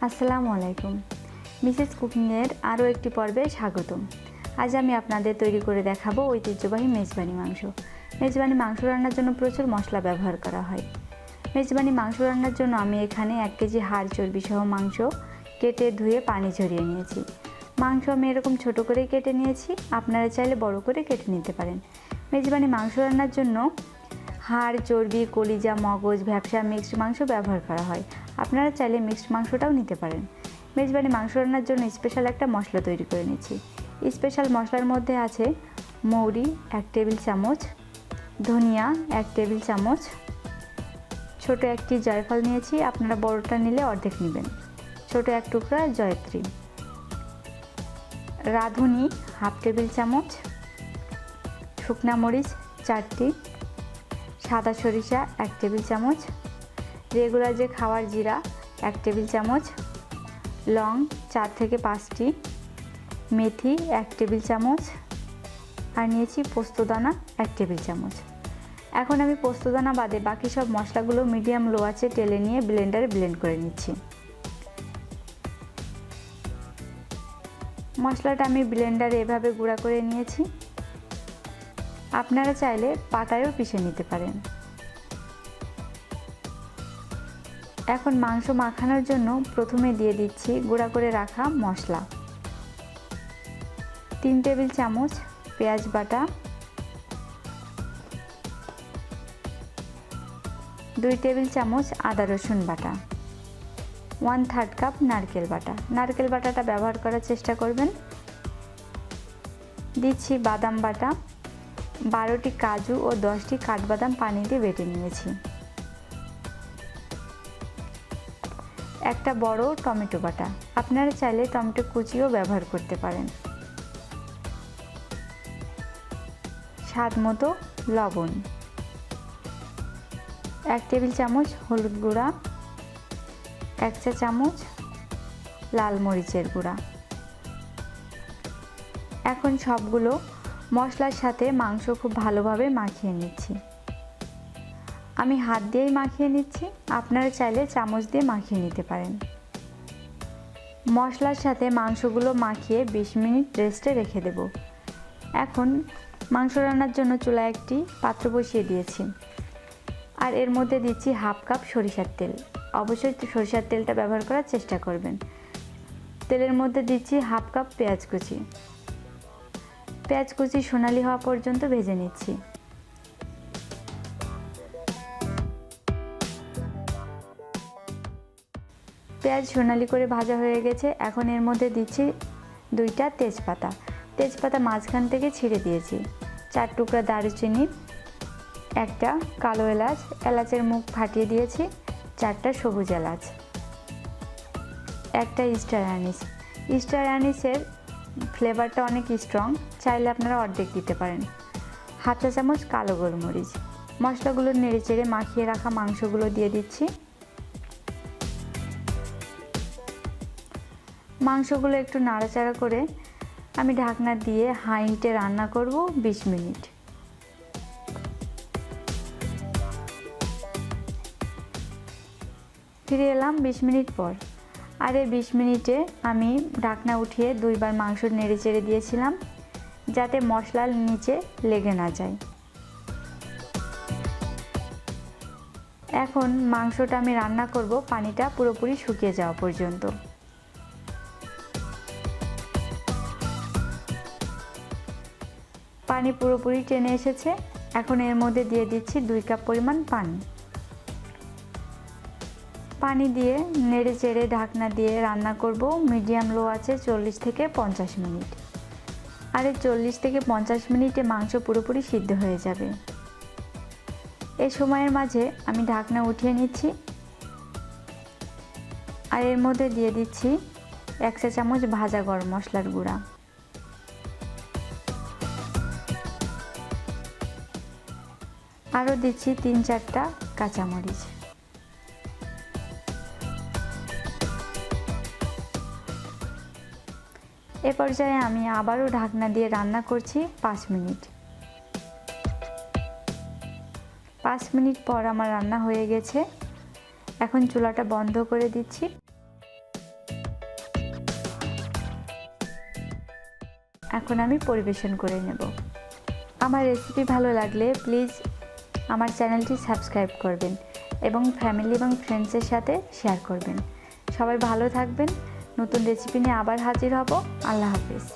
আসসালামু আলাইকুম। মিসেস কুকিংয়ের আরও একটি পর্বে স্বাগতম। আজ আমি আপনাদের তৈরি করে দেখাবো ঐতিহ্যবাহী মেজবানি মাংস। মেজবানি মাংস রান্নার জন্য প্রচুর মশলা ব্যবহার করা হয়। মেজবানি মাংস রান্নার জন্য আমি এখানে 1 কেজি হাড় চর্বি সহ মাংস কেটে ধুয়ে পানি ঝরিয়ে নিয়েছি। মাংস আমি এরকম ছোট করেই কেটে নিয়েছি, আপনারা চাইলে বড় করে কেটে নিতে পারেন। মেজবানি মাংস রান্নার জন্য হাড়, চর্বি, কলিজা, মগজ, ভ্যাপসা, মিক্সড মাংস ব্যবহার করা হয়। আপনারা চাইলে মিক্সড মাংসটাও নিতে পারেন। মেজবানি মাংস রান্নার জন্য স্পেশাল একটা মশলা তৈরি করে নিচ্ছি। স্পেশাল মশলার মধ্যে আছে মৌরি 1 টেবিল চামচ, ধনিয়া 1 টেবিল চামচ, ছোট একটি জয়ফল নিয়েছি, আপনারা বড়টা নিলে অর্ধেক নেবেন, ছোট এক টুকরা জয়ত্রী, রাঁধুনি 1/2 টেবিল চামচ, শুকনা মরিচ 4টি, সাদা সরিষা 1 টেবিল চামচ, রেগুলার যে খাওয়ার জিরা 1 টেবিল চামচ, লং 4 থেকে 5টি, মেথি 1 টেবিল চামচ, আর নিয়েছি পোস্তদানা 1 টেবিল চামচ। এখন আমি পোস্তদানা বাদে বাকি সব মশলাগুলো মিডিয়াম লো আঁচে টেলে নিয়ে ব্লেন্ডারে ব্লেন্ড করে নিচ্ছি। মশলাটা আমি ব্লেন্ডারে এভাবে গুঁড়া করে নিয়েছি, আপনারা চাইলে পাটায়ও পিষে নিতে পারেন। এখন মাংস মাখানোর জন্য প্রথমে দিয়ে দিচ্ছি গুঁড়া করে রাখা মশলা। 3 টেবিল চামচ পেঁয়াজ বাটা, 2 টেবিল চামচ আদা রসুন বাটা, 1/3 কাপ নারকেল বাটা। নারকেল বাটাটা ব্যবহার করার চেষ্টা করবেন। দিচ্ছি বাদাম বাটা, 12টি কাজু ও 10টি কাঠবাদাম পানি দিয়ে বেটে নিয়েছি। একটা বড় টমেটো বাটা, আপনারা চাইলে টমেটো কুচিও ব্যবহার করতে পারেন। স্বাদ মতো লবণ, 1 টেবিল চামচ হলুদ গুঁড়া, 1 চা চামচ লাল মরিচের গুঁড়া। এখন সবগুলো মশলার সাথে মাংস খুব ভালোভাবে মাখিয়ে নিচ্ছি। আমি হাত দিয়েই মাখিয়ে নিচ্ছি, আপনারা চাইলে চামচ দিয়ে মাখিয়ে নিতে পারেন। মশলার সাথে মাংসগুলো মাখিয়ে 20 মিনিট রেস্টে রেখে দেব। এখন মাংস রান্নার জন্য চুলায় একটি পাত্র বসিয়ে দিয়েছি, আর এর মধ্যে দিচ্ছি 1/2 কাপ সরিষার তেল। অবশ্যই সরিষার তেলটা ব্যবহার করার চেষ্টা করবেন। তেলের মধ্যে দিচ্ছি 1/2 কাপ পেঁয়াজ কুচি। পেঁয়াজ কুচি সোনালি হওয়া পর্যন্ত ভেজে নিচ্ছি। পেঁয়াজ সোনালি করে ভাজা হয়ে গেছে। এখন এর মধ্যে দিচ্ছি 2টা তেজপাতা। তেজপাতা মাঝখান থেকে ছিঁড়ে দিয়েছি। 4 টুকরা দারুচিনি, একটা কালো এলাচ, এলাচের মুখ ফাটিয়ে দিয়েছি, 4টা সবুজ এলাচ, একটা স্টার অ্যানিস। স্টার অ্যানিসের ফ্লেভারটা অনেক স্ট্রং, চাইলে আপনারা অর্ধেক দিতে পারেন। 1/2 চা চামচ কালো গোলমরিচ। মশলাগুলো নেড়ে চেড়ে মাখিয়ে রাখা মাংসগুলো দিয়ে দিচ্ছি। মাংসগুলো একটু নাড়াচাড়া করে আমি ঢাকনা দিয়ে হাই হিটে রান্না করব 20 মিনিট। ফিরে এলাম 20 মিনিট পর। আর এই 20 মিনিটে আমি ঢাকনা উঠিয়ে 2 বার মাংস নেড়ে চেড়ে দিয়েছিলাম, যাতে মশলার নিচে লেগে না যায়। এখন মাংসটা আমি রান্না করব পানিটা পুরোপুরি শুকিয়ে যাওয়া পর্যন্ত। পানি পুরোপুরি টেনে এসেছে। এখন এর মধ্যে দিয়ে দিচ্ছি 2 কাপ পরিমাণ পানি। পানি দিয়ে নেড়ে চেড়ে ঢাকনা দিয়ে রান্না করব মিডিয়াম লো আঁচে 40 থেকে 50 মিনিট। আর এই 40 থেকে 50 মিনিটে মাংস পুরোপুরি সিদ্ধ হয়ে যাবে। এই সময়ের মাঝে আমি ঢাকনা উঠিয়ে নিচ্ছি, আর এর মধ্যে দিয়ে দিচ্ছি 1 চা চামচ ভাজা গরম মশলার গুঁড়া, আরও দিচ্ছি 3-4টা কাঁচামরিচ। এ পর্যায়ে আমি আবারও ঢাকনা দিয়ে রান্না করছি 5 মিনিট। 5 মিনিট পর আমার রান্না হয়ে গেছে। এখন চুলাটা বন্ধ করে দিচ্ছি। এখন আমি পরিবেশন করে নেব। আমার রেসিপি ভালো লাগলে প্লিজ আমার চ্যানেলটি সাবস্ক্রাইব করবেন এবং ফ্যামিলি এবং ফ্রেন্ডসের সাথে শেয়ার করবেন। সবাই ভালো থাকবেন। নতুন রেসিপি নিয়ে আবার হাজির হব। আল্লাহ হাফেজ।